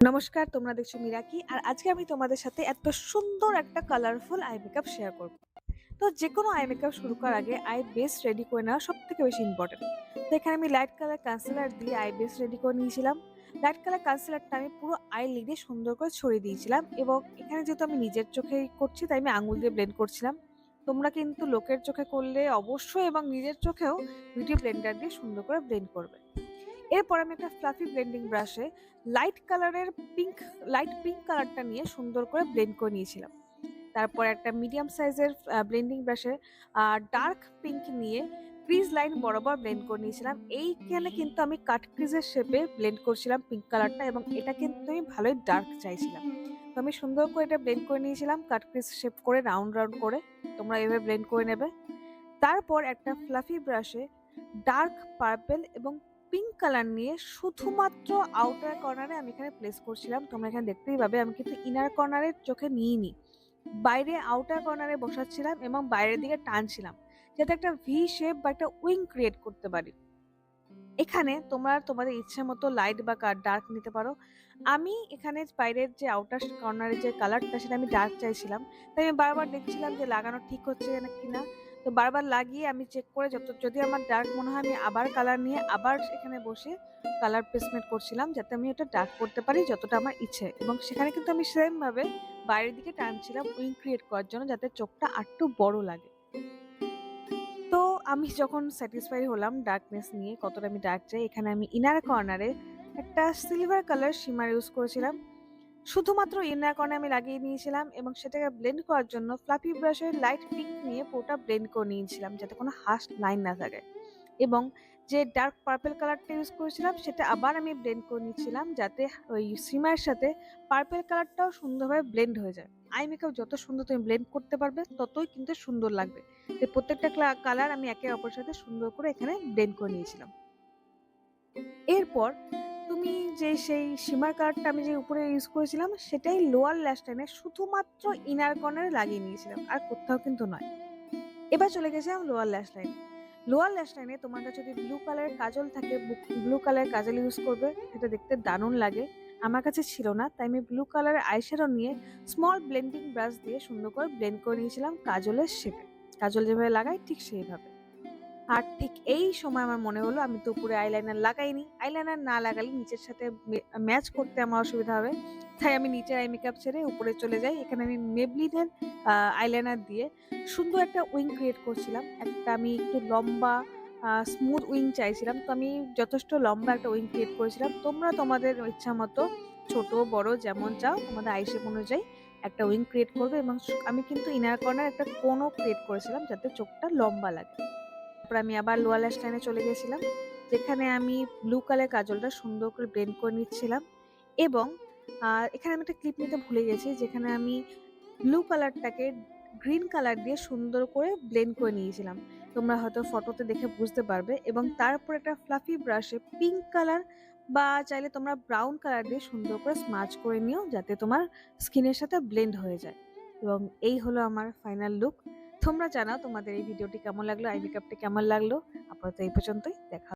নমস্কার, তোমরা দেখছো মিরাকি। আর আজকে আমি তোমাদের সাথে এত সুন্দর একটা কালারফুল আই মেকআপ শেয়ার করব। তো যে কোনো আই মেকআপ শুরু করার আগে আই বেস রেডি করে নেওয়া সব থেকে বেশি ইম্পর্টেন্ট। তো এখানে আমি লাইট কালার কনসিলার দিয়ে আই বেস রেডি করে নিয়েছিলাম। লাইট কালার কনসিলারটা আমি পুরো আই লিডে সুন্দর করে ছড়িয়ে দিয়েছিলাম, এবং এখানে যেহেতু আমি নিজের চোখে করছি তাই আমি আঙুল দিয়ে ব্লেন্ড করছিলাম। তোমরা কিন্তু লোকের চোখে করলে অবশ্যই এবং নিজের চোখেও বিউটি ব্লেন্ডার দিয়ে সুন্দর করে ব্লেন্ড করবে। এরপর আমি একটা ফ্লাফি ব্লেন্ডিং ব্রাশে লাইট পিঙ্ক কালারটা নিয়ে সুন্দর করে ব্লেন্ড করে নিয়েছিলাম। তারপর একটা মিডিয়াম সাইজের ব্লেন্ডিং ব্রাশে ডার্ক পিঙ্ক নিয়ে ক্রিজ লাইন বরাবর ব্লেন্ড করে নিয়েছিলাম। এইখানে কিন্তু আমি কাট ক্রিজের শেপে ব্লেন্ড করছিলাম পিঙ্ক কালারটা, এবং এটা কিন্তু আমি ভালোই ডার্ক চাইছিলাম। তো আমি সুন্দর করে এটা ব্লেন্ড করে নিয়েছিলাম কাট ক্রিজ শেপ করে, রাউন্ড রাউন্ড করে। তোমরা এভাবে ব্লেন্ড করে নেবে। তারপর একটা ফ্লাফি ব্রাশে ডার্ক পার্পল এবং পিঙ্ক কালার নিয়ে শুধুমাত্র আউটার কর্নারে আমি এখানে প্লেস করছিলাম। তোমরা এখানে দেখতেই পাবে আমি কিন্তু ইনার কর্নারের চোখে নিইনি, বাইরে আউটার কর্নারে বসাচ্ছিলাম এবং বাইরের দিকে টানছিলাম, যাতে একটা ভি শেপ বা একটা উইং ক্রিয়েট করতে পারি। এখানে তোমরা তোমাদের ইচ্ছে মতো লাইট বা ডার্ক নিতে পারো। আমি এখানে বাইরের যে আউটার কর্নারের যে কালারটা সেটা আমি ডার্ক চাইছিলাম, তাই আমি বারবার দেখছিলাম যে লাগানো ঠিক হচ্ছে না কিনা। তো বারবার লাগিয়ে আমি চেক করে যদি আমার ডার্ক মনে হয় আমি আবার কালার নিয়ে আবার এখানে বসে কালার প্লেসমেন্ট করছিলাম, যাতে আমি ওটা ডার্ক করতে পারি যতটা আমার ইচ্ছে। এবং সেখানে কিন্তু আমি সেম ভাবে বাইরের দিকে টানছিলাম উইং ক্রিয়েট করার জন্য, যাতে চোখটা আরটু বড় লাগে। তো আমি যখন স্যাটিসফাই হলাম ডার্কনেস নিয়ে, কতটা আমি ডার্ক চাই, এখানে আমি ইনার কর্নারে একটা সিলভার কালার শিমার ইউজ করেছিলাম। শুধুমাত্র ইনার কর্নারে আমি লাগিয়ে নিয়েছিলাম, এবং সেটাকে ব্লেন্ড করার জন্য ফ্লাফি ব্রাশের লাইট পিঙ্ক নিয়ে পুরোটা ব্লেন্ড করে নিয়েছিলাম, যাতে কোনো হার্শ লাইন না থাকে। এবং যে ডার্ক পার্পল কালারটা ইউজ করেছিলাম সেটা আবার আমি ব্লেন্ড করে নিচ্ছিলাম, যাতে ওই সিমারের সাথে পার্পল কালারটাও সুন্দরভাবে ব্লেন্ড হয়ে যায়। আই মেকআপ যত সুন্দর তুমি ব্লেন্ড করতে পারবে ততই কিন্তু সুন্দর লাগবে। তো প্রত্যেকটা কালার আমি একে অপরের সাথে সুন্দর করে এখানে ব্লেন্ড করে নিয়েছিলাম। এরপর তুমি যে সেই শিমার কালারটা আমি যে উপরে ইউজ করেছিলাম সেটাই লোয়ার ল্যাশ লাইনে শুধুমাত্র ইনার কর্নারে লাগিয়ে নিয়েছিলাম, আর কোথাও কিন্তু নয়। এবার চলে গেছিলাম লোয়ার ল্যাশ লাইনে। লোয়ার ল্যাশ লাইনে তোমার কাছে যদি ব্লু কালারের কাজল থাকে, ব্লু কালারের কাজল ইউজ করবে, সেটা দেখতে দারুণ লাগে। আমার কাছে ছিল না, তাই আমি ব্লু কালারের আইশ্যাডো নিয়ে স্মল ব্লেন্ডিং ব্রাশ দিয়ে সুন্দর করে ব্লেন্ড করে নিয়েছিলাম কাজলের শেপে। কাজল যেভাবে লাগাই ঠিক সেইভাবে। আর ঠিক এই সময় আমার মনে হলো আমি তো উপরে আইলাইনার লাগাইনি, আইলাইনার না লাগালে নিচের সাথে ম্যাচ করতে আমার অসুবিধা হবে। তাই আমি নিচের আই মেকআপ ছেড়ে উপরে চলে যাই। এখানে আমি মেবলিনের আইলাইনার দিয়ে সুন্দর একটা উইং ক্রিয়েট করছিলাম। একটা আমি একটু লম্বা স্মুথ উইং চাইছিলাম, তো আমি যথেষ্ট লম্বা একটা উইং ক্রিয়েট করেছিলাম। তোমরা তোমাদের ইচ্ছা মতো ছোট বড় যেমন চাও তোমাদের আই শেপ অনুযায়ী একটা উইং ক্রিয়েট করবে। এবং আমি কিন্তু ইনার কর্নার একটা কোনও ক্রিয়েট করেছিলাম, যাতে চোখটা লম্বা লাগে। তারপর আমি আবার লোয়ার ল্যাশ লাইনে চলে গেছিলাম, যেখানে আমি ব্লু কালার কাজলটা সুন্দর করে ব্লেন্ড করে নিচ্ছিলাম। এবং এখানে আমি একটা ক্লিপ নিতে ভুলে গেছি, যেখানে আমি ব্লু কালারটাকে গ্রিন কালার দিয়ে সুন্দর করে ব্লেন্ড করে নিয়েছিলাম। তোমরা হয়তো ফটোতে দেখে বুঝতে পারবে। এবং তারপর একটা ফ্লাফি ব্রাশে পিঙ্ক কালার বা চাইলে তোমরা ব্রাউন কালার দিয়ে সুন্দর করে স্মাচ করে নিও, যাতে তোমার স্কিনের সাথে ব্লেন্ড হয়ে যায়। এবং এই হলো আমার ফাইনাল লুক। তোমরা জানাও তোমাদের এই ভিডিওটি কেমন লাগলো, আই মেকআপটি কেমন লাগলো। আপাতত এই পর্যন্তই, দেখা